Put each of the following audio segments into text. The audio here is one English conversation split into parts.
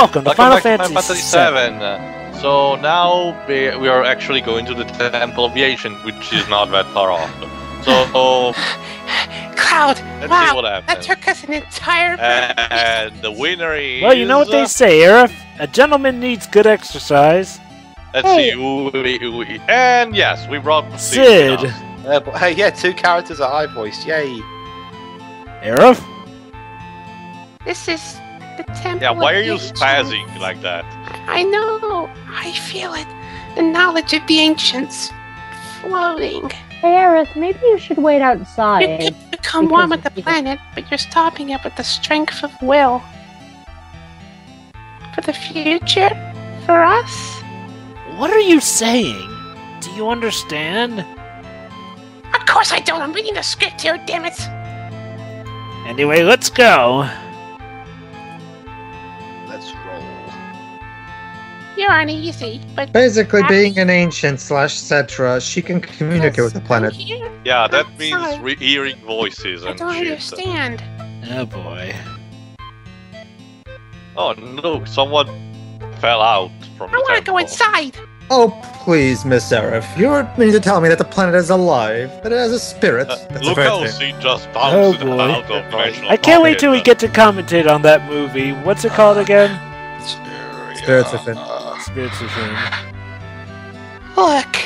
welcome to Final Fantasy VII. So now we are actually going to the Temple of the Ancient, which is not that far off. So Cloud, let's see what happens. That took us an entire. And the winner is. Well, you know what they say, Aerith. A gentleman needs good exercise. Let's see. And yes, we brought Sid. Hey, yeah, 2 characters are high voiced. Yay. Aerith? This is the temple. Yeah, why are you Ancients. spazzing like that? I know. I feel it. The knowledge of the ancients floating. Hey, Aerith, maybe you should wait You outside. can become one with the planet, but you're stopping it with the strength of will. For the future? For us? What are you saying? Do you understand? Of course I don't. I'm reading the script here, damn it. Anyway, let's go. Let's roll. You're uneasy, but Basically, being an ancient / Cetra, she can communicate with the planet. Here, Yeah, that outside. means hearing voices I and don't shit. understand. Oh boy. Oh no, someone fell out from the I want to temple. go inside. Oh, please, Miss Aerith. You mean to tell me that the planet is alive? That it has a spirit? That's Look a how fair thing. she just bounced Oh, boy. out of dimensional I can't wait till we pocket. get to commentate on that movie. What's it called again? Spirits within. Spirits Within. Look.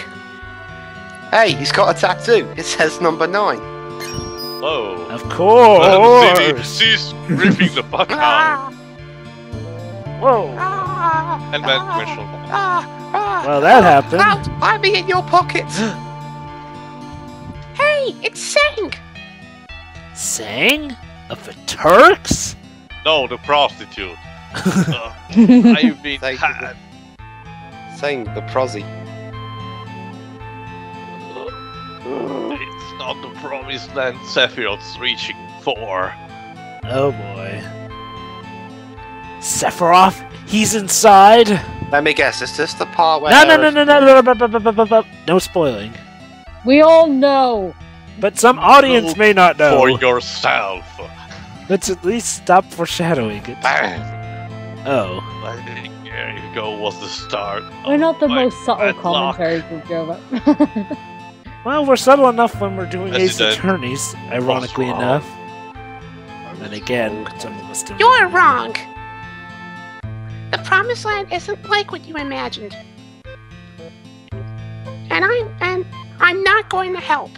Hey, he's got a tattoo. It says number 9. Whoa. Of course. She's ripping the fuck out. Ah, Whoa. ah, And then ah, dimensional. Well, that happened. Cloud, I'll be in your pockets. Hey, it's Sang. Sang? Of the Turks? No, the prostitute. I've been Say- had. Saying the prosy. It's not the promised land Sephiroth's reaching for. Oh boy. Sephiroth? He's inside? Let me guess, is this the part where... No. No spoiling. We all know. But some audience may not know. For yourself. Let's at least stop foreshadowing it. Bang! Oh. I think there you go was the start. We're not the of my most subtle bad luck. commentary group, Jova. Well, we're subtle enough when we're doing Ace President. Attorneys, ironically Wrong. enough. And again, some of us do. You're wrong. The Promised Land isn't like what you imagined. And I'm not going to help.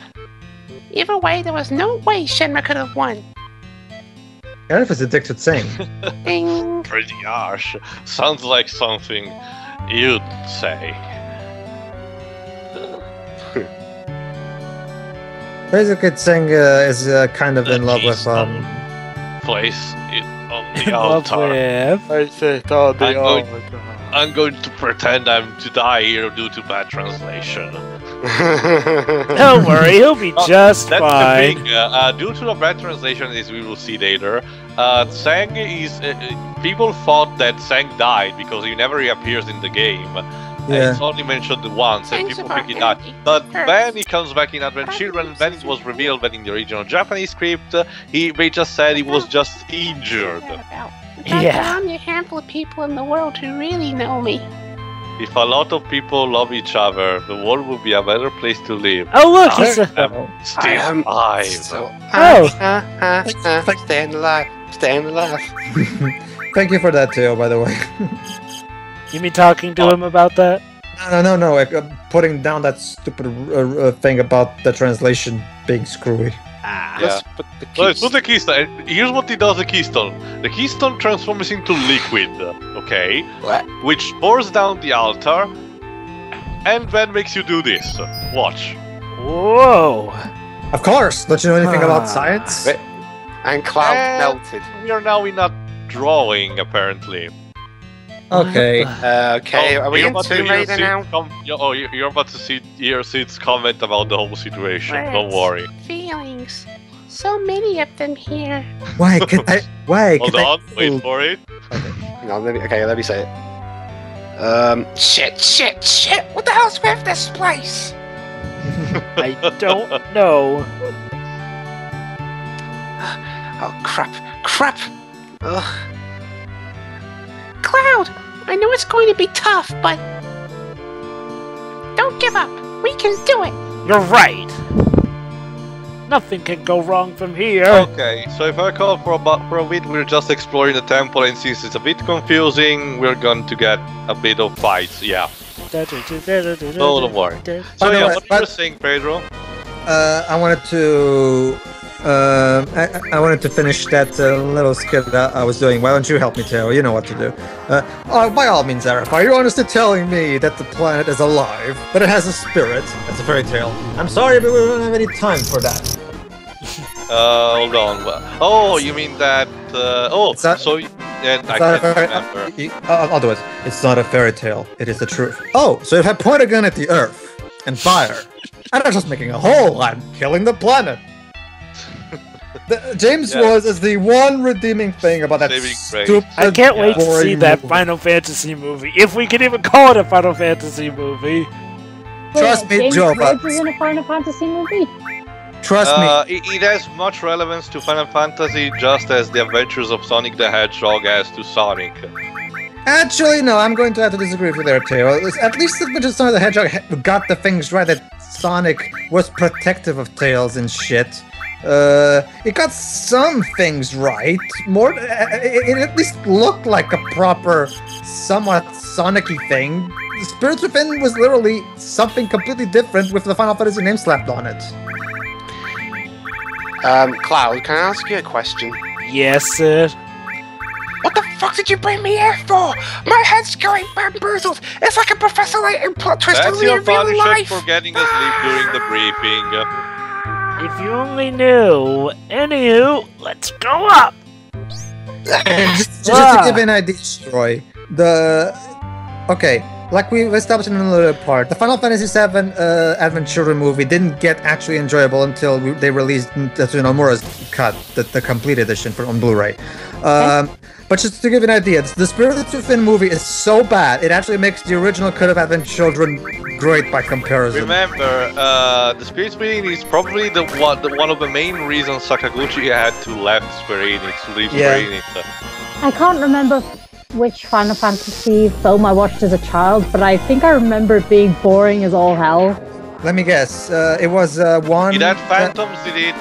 Either way, there was no way Shenmue could have won. Aerith is addicted to saying. Ding. Pretty harsh. Sounds like something you'd say. Basically, Tseng is kind of in love with Place it on In the love altar. with... I said, oh, I'm going to pretend I'm to die here due to bad translation. Don't worry, he'll be just That's fine. the thing. Due to the bad translation, as we will see later, Sang is. People thought that Sang died because he never reappears in the game. And it's only mentioned once, and Sang's people about think he died. empty. But Hurts. then he comes back in Advent Children, and then it was revealed that in the original Japanese script, they just said he was just injured. Yeah. I'm the handful of people in the world who really know me. If a lot of people love each other, the world would be a better place to live. Oh look, he's a... I'm still alive. Staying alive. Staying alive. Thank you for that, Theo, by the way. You mean talking to him about that? No. Putting down that stupid thing about the translation being screwy. Ah. Yeah. Let's put the keystone. Here's what it does: the keystone. The keystone transforms into liquid, okay? What? Which pours down the altar, and then makes you do this. Watch. Whoa. Of course! Don't you know anything about science? Wait. And Cloud And melted. We are now in a drawing, apparently. Okay. Okay, are we you're in about to Tomb hear Raider Sid now? You're about to hear Sid's comment about the whole situation. Don't Words, worry. Feelings. So many of them here. Why can I? Why Hold can on, wait for it. Hang on, let me say it. Shit. What the hell's with this place? I don't know. Oh, crap. Ugh. Cloud, I know it's going to be tough, but don't give up. We can do it. You're right. Nothing can go wrong from here. Okay, so if I recall for a bit, we're just exploring the temple, and since it's a bit confusing, we're going to get a bit of fights. Yeah. So don't worry. So yeah, what you were saying, Pedro? I wanted to finish that little skit that I was doing. Why don't you help me, Teo? You know what to do. By all means, Aerith, are you honestly telling me that the planet is alive, that it has a spirit? That's a fairy tale. I'm sorry, but we don't have any time for that. Hold on. Oh, you mean that? I'll do it. It's not a fairy tale. It is the truth. Oh, so if I point a gun at the Earth and fire, I'm not just making a hole. I'm killing the planet. James was is the one redeeming thing about that stupid. I can't wait to see that Final Fantasy movie. If we can even call it a Final Fantasy movie. Trust me, James Joe. Rhodes is in a Final Fantasy movie. Trust me. It has much relevance to Final Fantasy, just as the Adventures of Sonic the Hedgehog has to Sonic. Actually, no, I'm going to have to disagree with you there, Teo. At least the Adventures of Sonic the Hedgehog got the things right, that Sonic was protective of Tails and shit. It got some things right. It at least looked like a proper, somewhat Sonic-y thing. Spirits Within was literally something completely different with the Final Fantasy name slapped on it. Cloud, can I ask you a question? Yes, sir. What the fuck did you bring me here for? My head's going bamboozled. It's like a Professor Layton plot twist That's only your in real punishment life. for getting asleep during the briefing. If you only knew. Anywho, let's go up. just to give an idea, Troy. Okay, like we established in another part, the Final Fantasy VII Advent Children movie didn't get actually enjoyable until they released Nomura's cut, the complete edition on Blu-ray. But just to give you an idea, the Spirited Within movie is so bad, it actually makes the original cut of Advent Children great by comparison. Remember, the Spirit Within is probably one of the main reasons Sakaguchi had to left Square Enix, to leave Square Enix. I can't remember which Final Fantasy film I watched as a child, but I think I remember it being boring as all hell. Let me guess. It was one. Did that Phantoms? Did it?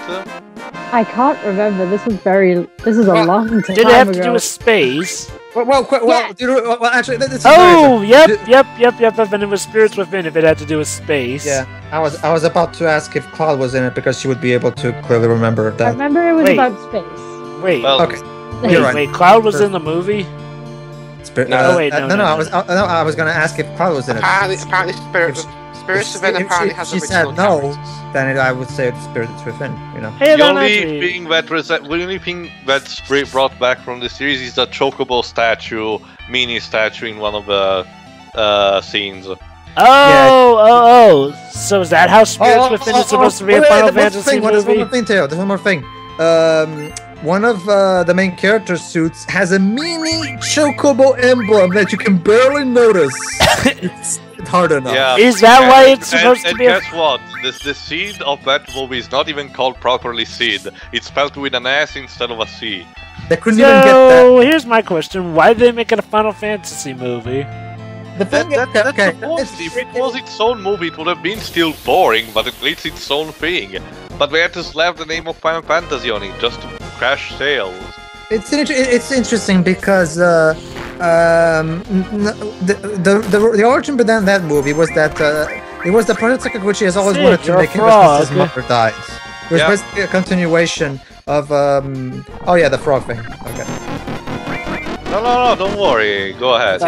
I can't remember. This is a long time ago. Did it have to do with space? Actually, this is Yep. And it was Spirits Within if it had to do with space. Yeah, I was about to ask if Cloud was in it because she would be able to clearly remember that. I remember it was about space. Wait. Well, okay. You're right. Wait, Cloud was in the movie? I was gonna ask if Cloud was in it. Apparently Spirits Within apparently has she original said no, characters. then I would say it's Spirits Within, you know. Hey, the only thing that's brought back from the series is the Chocobo statue, mini statue in one of the scenes. Oh! So is that how Spirits Within is supposed to be a Final Fantasy movie? There's one more thing. One of the main character suits has a mini Chocobo emblem that you can barely notice. It's hard enough. Yeah. Is that why it's supposed to be? And guess what? The seed of that movie is not even called properly seed. It's spelled with an S instead of a C. They couldn't even get that. So here's my question: why did they make it a Final Fantasy movie? If it was its own movie, it would have been still boring, but at least its own thing. But they had to slap the name of Final Fantasy on it just to crash sales. It's interesting because the origin behind that movie was that it was the project Sakaguchi has always wanted to make because his mother died. It was basically a continuation of the frog thing. Okay. No, don't worry. Go ahead.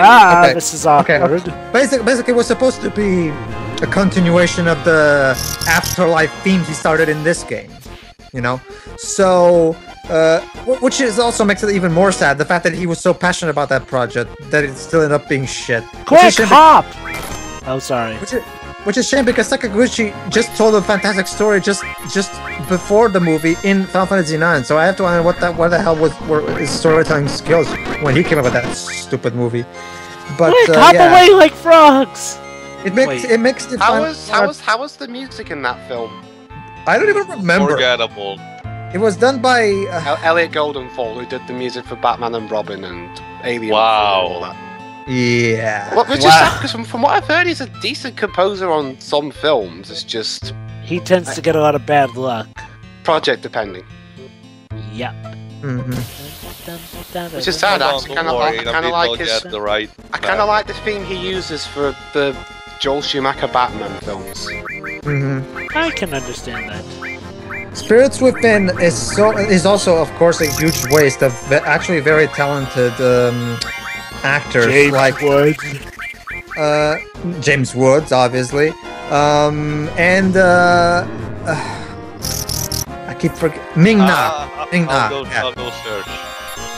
This is awkward. Okay. Basically, it was supposed to be a continuation of the afterlife themes he started in this game. You know, so which is also makes it even more sad. The fact that he was so passionate about that project that it still ended up being shit. Quick, hop! Oh, sorry. Which is a shame because Sakaguchi just told a fantastic story just before the movie in Final Fantasy IX. So I have to wonder what the hell were his storytelling skills when he came up with that stupid movie. But Quick, hop away like frogs! It makes it. How was the music in that film? I don't even remember. Forgettable. It was done by Elliot Goldenfall, who did the music for Batman and Robin and Alien. Wow. And all that. Yeah. Well, which is sad, because from what I've heard, he's a decent composer on some films. It's just He tends to get a lot of bad luck. project depending. Yep. Which is sad. I kind of like his. I kind of like the theme he uses for the Joel Schumacher Batman films. I can understand that. Spirits Within is also, of course, a huge waste of actually very talented actors like Woods. James Woods, obviously, and I keep forgetting Ming-Na. I'll go search.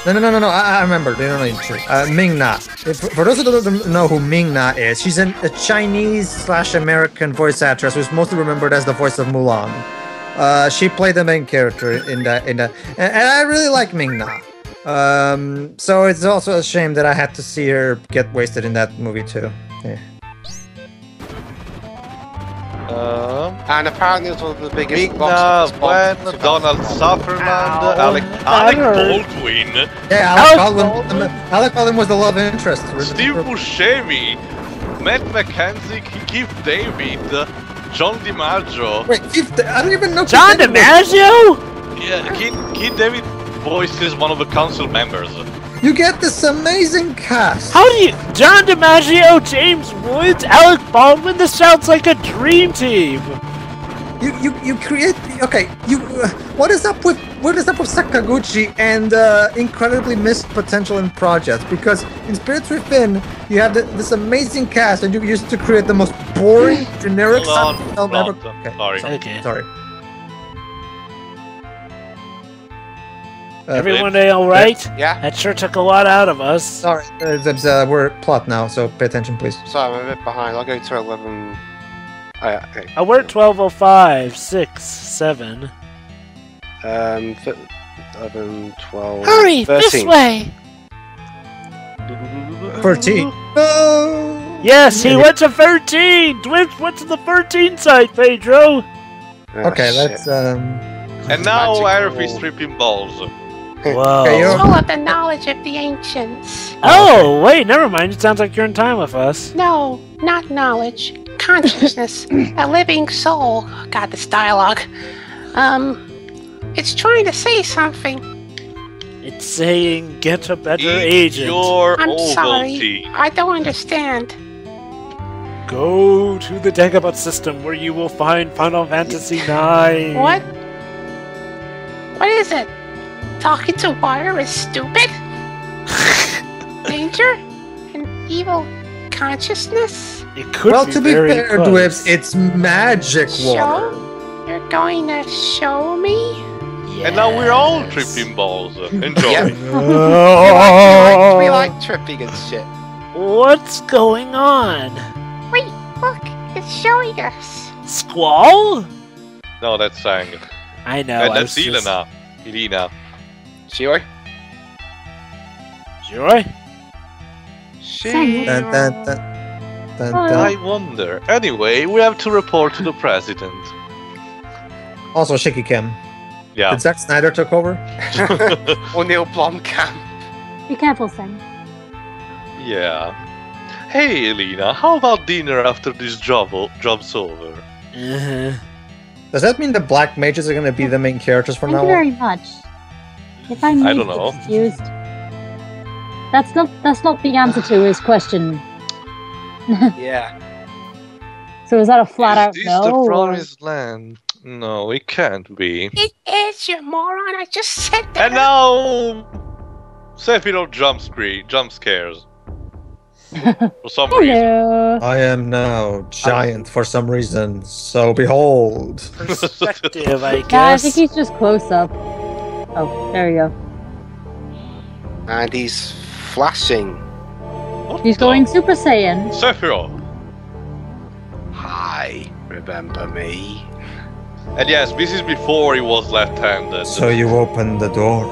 No. I remember. They don't know to. Ming-Na. For those who don't know who Ming-Na is, she's a Chinese/American voice actress who's mostly remembered as the voice of Mulan. She played the main character in that, and I really like Ming-Na. So it's also a shame that I had to see her get wasted in that movie too. Yeah. And apparently it was one of the biggest Ming-Na, Gwen, Donald Sutherland, Alec Baldwin. Yeah, Alec Baldwin was the love interest. Steve Buscemi, Matt McKenzie, Keith David, John DiMaggio. Wait, I don't even know. John DiMaggio? Yeah, Keith David voices one of the council members. You get this amazing cast. How do you... John DiMaggio, James Woods, Alec Baldwin? This sounds like a dream team. You create... Okay, what is up with Sakaguchi and incredibly missed potential in projects? Because in Spirits Within, you have this amazing cast, and you used to create the most boring, generic film ever. Okay. Sorry. Everyone all right? Yeah. That sure took a lot out of us. Sorry, we're at plot now, so pay attention, please. Sorry, I'm a bit behind. I'll go to 11. Okay. We're at 12:05, 6, 7. 11, 12. Hurry, 13. this way! 13. No! Yes, he went to 13! Dwift went to the 13 site, Pedro! Okay, let's And now Aerith is tripping balls. Whoa. Okay, Full of the knowledge of the ancients. Oh, wait, never mind. It sounds like you're in time with us. No, not knowledge. Consciousness. A living soul. God, this dialogue. It's trying to say something. It's saying, get a better agent. I'm sorry. I don't understand. Go to the Dagobah system where you will find Final Fantasy IX. What? What is it? Talking to water is stupid? Danger? An evil consciousness? It could well, be to be very fair, close. Dwibs, it's magic water. You're going to show me? Yes. And now we're all tripping balls. Enjoy. We like tripping and shit. What's going on? Wait, look, it's showing us. Squall? No, that's Sang. I know. And that's Elena. Shioi? Joy? I wonder. Anyway, we have to report to the president. Also, Shiki Kim. Yeah. Did Zack Snyder took over? Or Neil Blomkamp. Be careful, Sam. Yeah. Hey, Elena, how about dinner after this job's over? Does that mean the Black Mages are going to be the main characters from Thank now you on? very much. If I may I don't be know. excused. That's not the answer to his question. Yeah. So is that a flat out Is this no? the or- promised land? No, it can't be. It is, you moron. I just said that. And now, Sephiroth jump scares. For some reason. Hello. I am now giant for some reason, so behold. Perspective, I Yeah, I guess. think he's just close up. Oh, there you go. And he's flashing. What He's the- going Super Saiyan. Sephiroth. Hi, remember me? And yes, this is before he was left-handed. So you opened the door.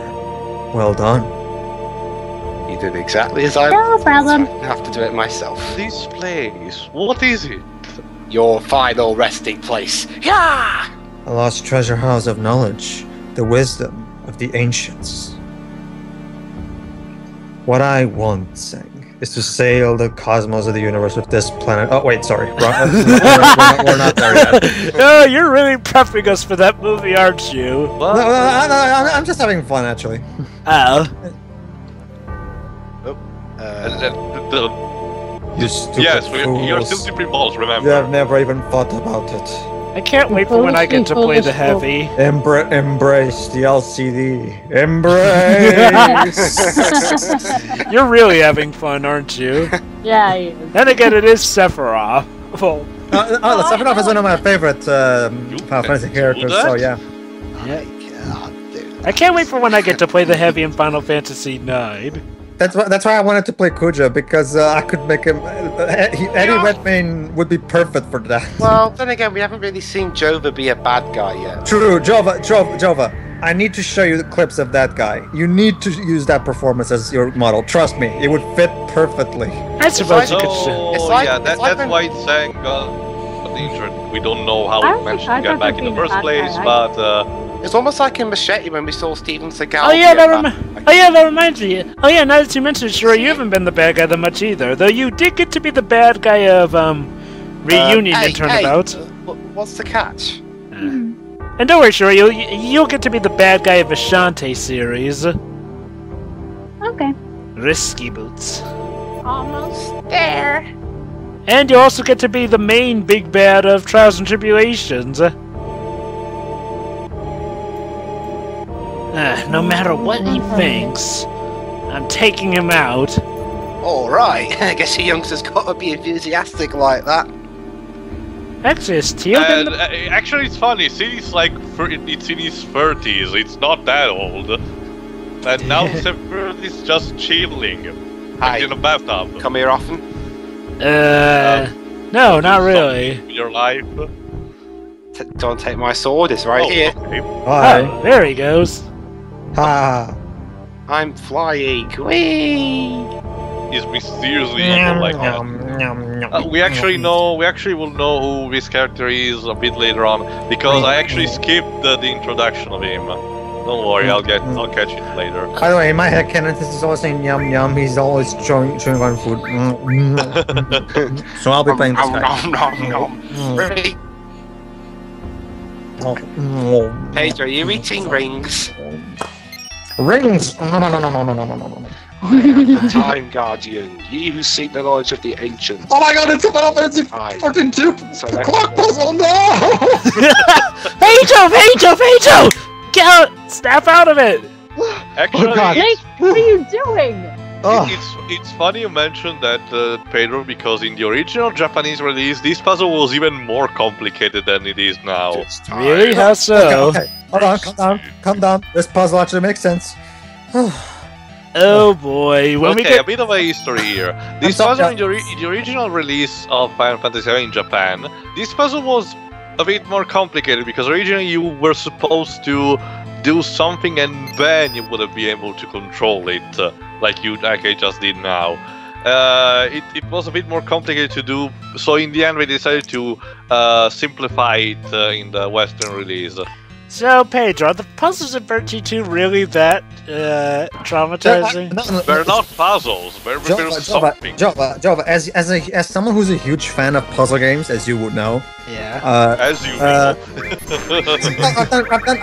Well done. You did exactly as I No problem. I have to do it myself. This place, what is it? Your final resting place. Yeah! A lost treasure house of knowledge, the wisdom of the ancients. What I want, Sang, is to sail the cosmos of the universe with this planet. Oh wait, sorry, we're not there yet. No, you're really prepping us for that movie, aren't you? No, I'm just having fun, actually. Oh. You stupid you're still simply balls, remember? You have never even thought about it. I can't wait for when I get to play the heavy. Embrace the LCD. Embrace! You're really having fun, aren't you? Yeah, he is. Then again, it is Sephiroth. Well, Sephiroth is one of my favorite Final Fantasy characters, so yeah. I can't wait for when I get to play the heavy in Final Fantasy IX. That's why I wanted to play Kuja, because I could make him... Eddie Redmayne would be perfect for that. Well, then again, we haven't really seen Jova be a bad guy yet. True, Jova, I need to show you the clips of that guy. You need to use that performance as your model. Trust me, it would fit perfectly. I suppose you could show. That's why it's saying the injured. We don't know how it managed to get back in the first place, but... It's almost like in Machete when we saw Steven Seagal. Oh yeah, that reminds me. Oh yeah, now that you mentioned it, sure, you haven't been the bad guy that much either. Though you did get to be the bad guy of Reunion and Turnabout. What's the catch? And don't worry, sure, you'll get to be the bad guy of Ashante series. Okay. Risky Boots. Almost there. And you also get to be the main big bad of Trials and Tribulations. No matter what he thinks, I'm taking him out. Alright, I guess a youngster's got to be enthusiastic like that. Actually, it's Teal. Actually, it's funny. See, it's like it's in his 30s. It's not that old. And now Sephiroth is just chilling, like in a bathtub. Come here often? No, not really. Your life. Don't take my sword. It's right here. Okay. Oh, there he goes. Ha! I'm flying. Whee! He's mysteriously evil like that. We actually will know who this character is a bit later on, because I actually skipped the introduction of him. Don't worry, I'll catch it later. By the way, in my head canon, this is always saying yum yum. He's always chewing on food. So I'll be playing this guy. Ready? Paige, are you eating rings? Rings? No. Time Guardian, you who seek the knowledge of the ancients. Oh my god, it's a Final Fantasy fucking 2 clock puzzle, no! Pedro! Get out! Snap out of it! Actually, What are you doing? it's funny you mentioned that, Pedro, because in the original Japanese release, this puzzle was even more complicated than it is now. Really? How so? Okay. Hold on, calm down. This puzzle actually makes sense. Oh boy. A bit of a history here. This puzzle in the original release of Final Fantasy VII in Japan, this puzzle was a bit more complicated because originally you were supposed to do something and then you wouldn't be able to control it like I just did now. It was a bit more complicated to do, so in the end we decided to simplify it in the Western release. So, Pedro, are the puzzles in Virtue 2 really that traumatizing? They're not puzzles. They're something. Jova, as someone who's a huge fan of puzzle games, as you would know. Yeah. As you know.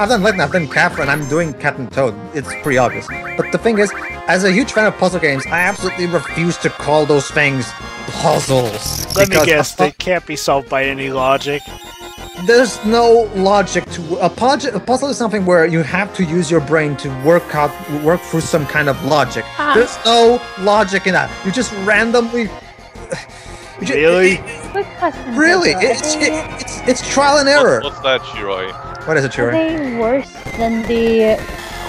I've done Lightning, I've done Capra, and I'm doing Cat and Toad. It's pretty obvious. But the thing is, as a huge fan of puzzle games, I absolutely refuse to call those things puzzles. Let me guess, they can't be solved by any logic. There's no logic to a puzzle is something where you have to use your brain to work through some kind of logic. There's no logic in that. You just randomly. Really? Really? It's trial and error. What's that, Shiroi? What is it, Shiroi? Are they worse than the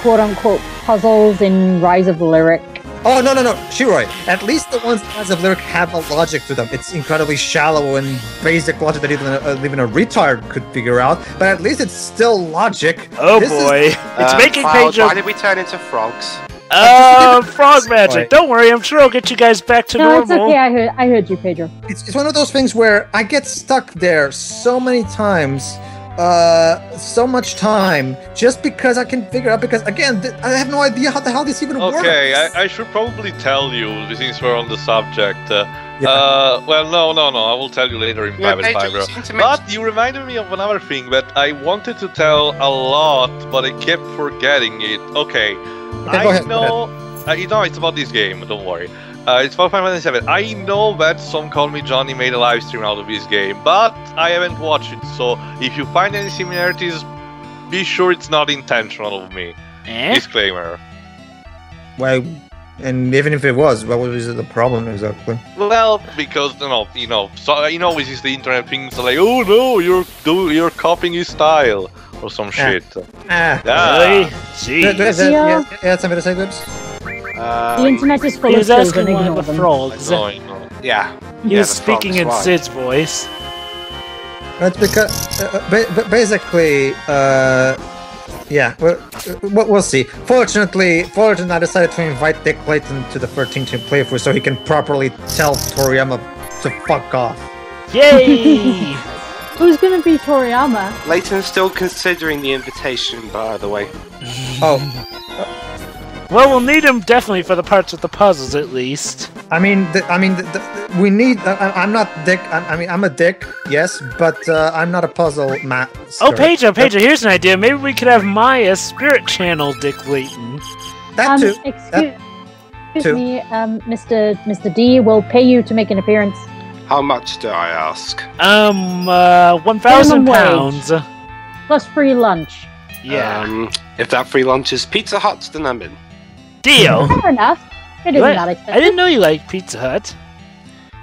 quote-unquote puzzles in Rise of the Lyric? Oh, no, Shiroi. At least the ones in Rise of the Lyric have a logic to them. It's incredibly shallow and basic logic that even a retard could figure out, but at least it's still logic. Oh boy. It's making Pedro... Why did we turn into frogs? Frog magic. Don't worry, I'm sure I'll get you guys back to normal. No, it's okay. I heard you, Pedro. It's one of those things where I get stuck there so many times so much time just because I can figure out, because again I have no idea how the hell this even works. Okay, I should probably tell you since we're on the subject. Well, no, I will tell you later in private, Fiber. But you reminded me of another thing that I wanted to tell a lot, but I kept forgetting it. Okay, I know. It's about this game. Don't worry. It's about Final Fantasy VII. I know that Some Call Me Johnny made a live stream out of this game, but I haven't watched it. So if you find any similarities, be sure it's not intentional of me. Disclaimer. Well, and even if it was, what was the problem exactly? Well, because this is the internet thing. So like, oh no, you're copying his style or some shit. Really? Jeez. Yeah, something to say, Gibbs? The internet is full of children, ignore them. Frogs. Yeah. He was speaking in Sid's voice. That's because, basically, yeah, we'll see. Fortunately, I decided to invite Dick Clayton to the 13-team playthrough so he can properly tell Toriyama to fuck off. Yay! Who's gonna be Toriyama? Layton's still considering the invitation, by the way. Oh. Well, we'll need him definitely for the parts with the puzzles, at least. I mean, we need. I'm not Dick. I'm a Dick, yes, but I'm not a puzzle master. Oh, Pedro, here's an idea. Maybe we could have Maya Spirit Channel Dick Layton. That too. Excuse me, Mr. D will pay you to make an appearance. How much do I ask? £1,000. Plus free lunch. Yeah. If that free lunch is Pizza Hut, then I'm in. Deal. Fair enough. It isn't that expensive. I didn't know you liked Pizza Hut.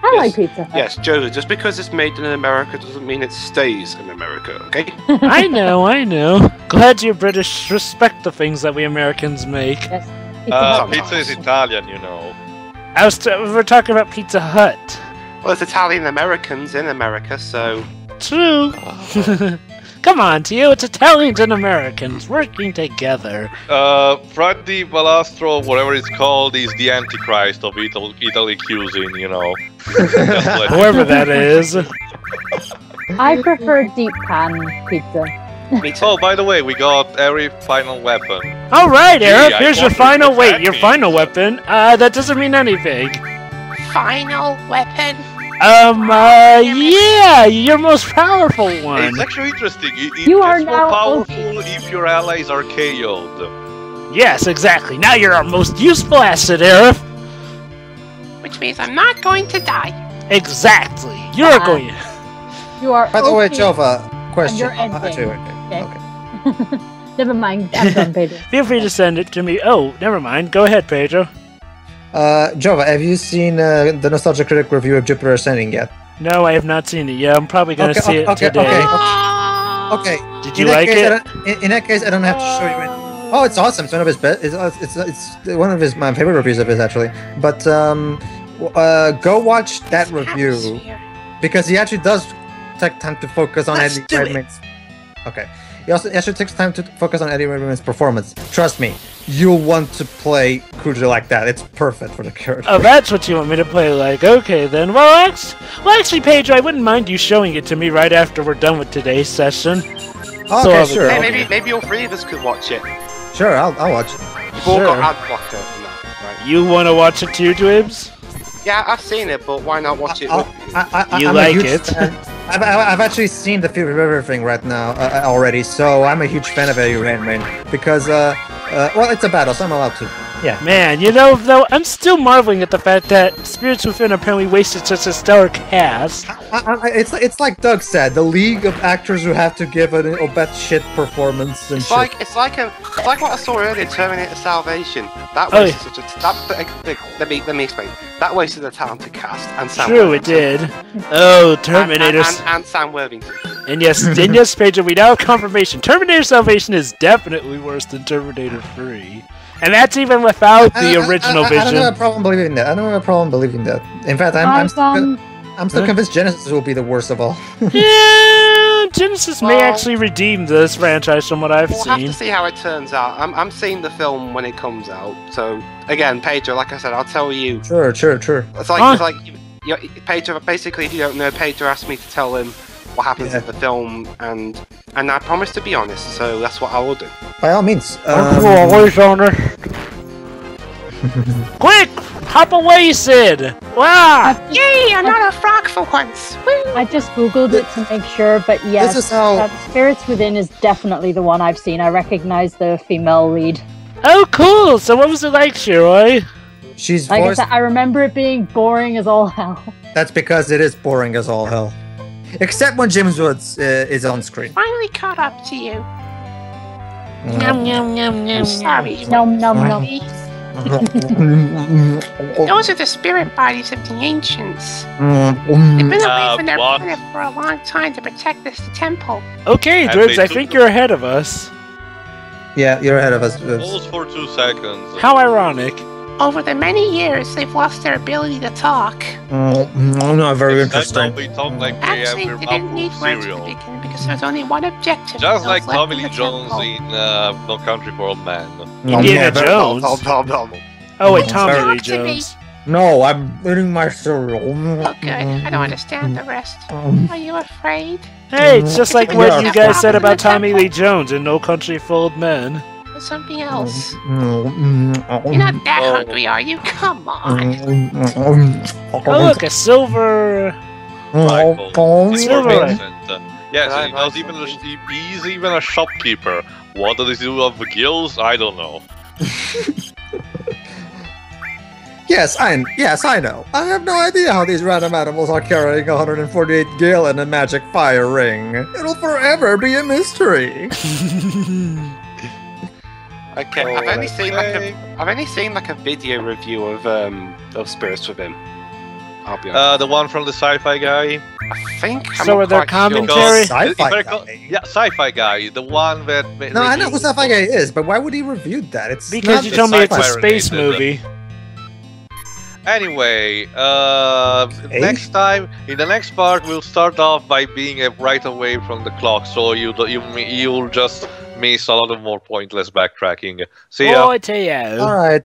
I like Pizza Hut. Yes, Joe, just because it's made in America doesn't mean it stays in America, okay? I know. Glad you British respect the things that we Americans make. Yes. Pizza is Italian, you know. We're talking about Pizza Hut. Well, it's Italian Americans in America, so... True. Come on, Tio, it's Italians and Americans working together. Freddy Balastro, whatever it's called, is the Antichrist of Italy cuisine, you know. Whoever that is. I prefer deep pan pizza. Oh, by the way, we got Aerith final weapon. Alright, Aerith, here's your final final weapon. That doesn't mean anything. Final weapon? Yeah, your most powerful one. It's actually interesting. It's are more now powerful if your allies are KO'd. Yes, exactly. Now you're our most useful asset, Aerith. Which means I'm not going to die. Exactly. You're going. You are. By the way, Jova, question. You're ending. Okay. Never mind. I'm done, Pedro. Feel free to send it to me. Oh, never mind. Go ahead, Pedro. Jova, have you seen the Nostalgia Critic review of Jupiter Ascending yet? No, I have not seen it yet. I'm probably going to see it today. Okay. Did you like it? In that case, I don't have to show you it. Oh, it's awesome. It's one of his best. It's one of my favorite reviews of his actually. But go watch that review because he actually does take time to focus on Eddie Redmayne's. Okay. He actually takes time to focus on Eddie Redmayne's performance. Trust me, you'll want to play Kuja like that. It's perfect for the character. Oh, that's what you want me to play like. Okay, then. Well, actually, Pedro, I wouldn't mind you showing it to me right after we're done with today's session. Okay, sure. Hey, maybe all three of us could watch it. Sure, I'll watch it. You've all got ad blocker and that, right? You want to watch it too, Dwibs? Yeah, I've seen it, but why not watch it with you? You like it? I've actually seen the Fury River thing right now already, so I'm a huge fan of Eddie Redmayne because, well, it's a battle, so I'm allowed to. Yeah. Man, you know, though, I'm still marveling at the fact that Spirits Within apparently wasted such a stellar cast. It's like Doug said, the league of actors who have to give an obet shit performance and shit. It's like what I saw earlier, Terminator Salvation. That wasted let me explain. That wasted a talented cast and Sam. True, it did. Oh, Terminator and Sam Worthington. And yes, Pedro, we now have confirmation. Terminator Salvation is definitely worse than Terminator 3. And that's even without the original vision. I don't have a problem believing that. In fact, I'm still convinced Genesis will be the worst of all. Yeah, Genesis may actually redeem this franchise from what I've seen. We'll have to see how it turns out. I'm seeing the film when it comes out. So again, Pedro, like I said, I'll tell you. Sure. It's like Pedro. Basically, if you don't know, Pedro asked me to tell him what happens in the film, and I promise to be honest, so that's what I will do. By all means. I'm always honest. Quick! Hop away, Sid! Wow! Yay, I'm not a frog for once. Woo. I just googled it to make sure, but yes, This is how... Spirits Within is definitely the one I've seen. I recognize the female lead. Oh, cool! So what was it like, Shiroi? She's Like voiced... I said, I remember it being boring as all hell. That's because it is boring as all hell. Except when James Woods is on screen. Finally caught up to you. Yum, yum, yum, yum. Sorry. Nom, nom, nom. Those are the spirit bodies of the ancients. They've been away from their planet for a long time to protect this temple. Okay, Dribs, I think you're ahead of us. Yeah, you're ahead of us. Almost for 2 seconds. How ironic. Over the many years, they've lost their ability to talk. No, very interesting. We talk like Actually, they didn't need words at the beginning because there's only one objective. Just like Tommy Lee Jones in No Country for Old Men. Indiana Jones? Oh wait, Tommy Lee Jones. No, I'm eating my cereal. Okay, I don't understand the rest. Are you afraid? Hey, it's just like what you guys said about Tommy Lee Jones in No Country for Old Men. Or something else. You're not that hungry, are you? Come on. Oh look, a silver... Silver. Yes, he's even a shopkeeper. What does he do of the gills? I don't know. Yes, I know. I have no idea how these random animals are carrying 148 gil and a magic fire ring. It'll forever be a mystery. Okay, I've only seen like a video review of Spirits Within. I'll be honest. The one from the sci-fi guy. I think. So are there commentary? Sci-fi guy. Yeah, sci-fi guy. The one that. No, I know who sci-fi guy is, but why would he review that? It's because you told me it's a space movie. Anyway, next time in the next part we'll start off by being right away from the clock, so you'll just miss a lot of more pointless backtracking. See ya. All right.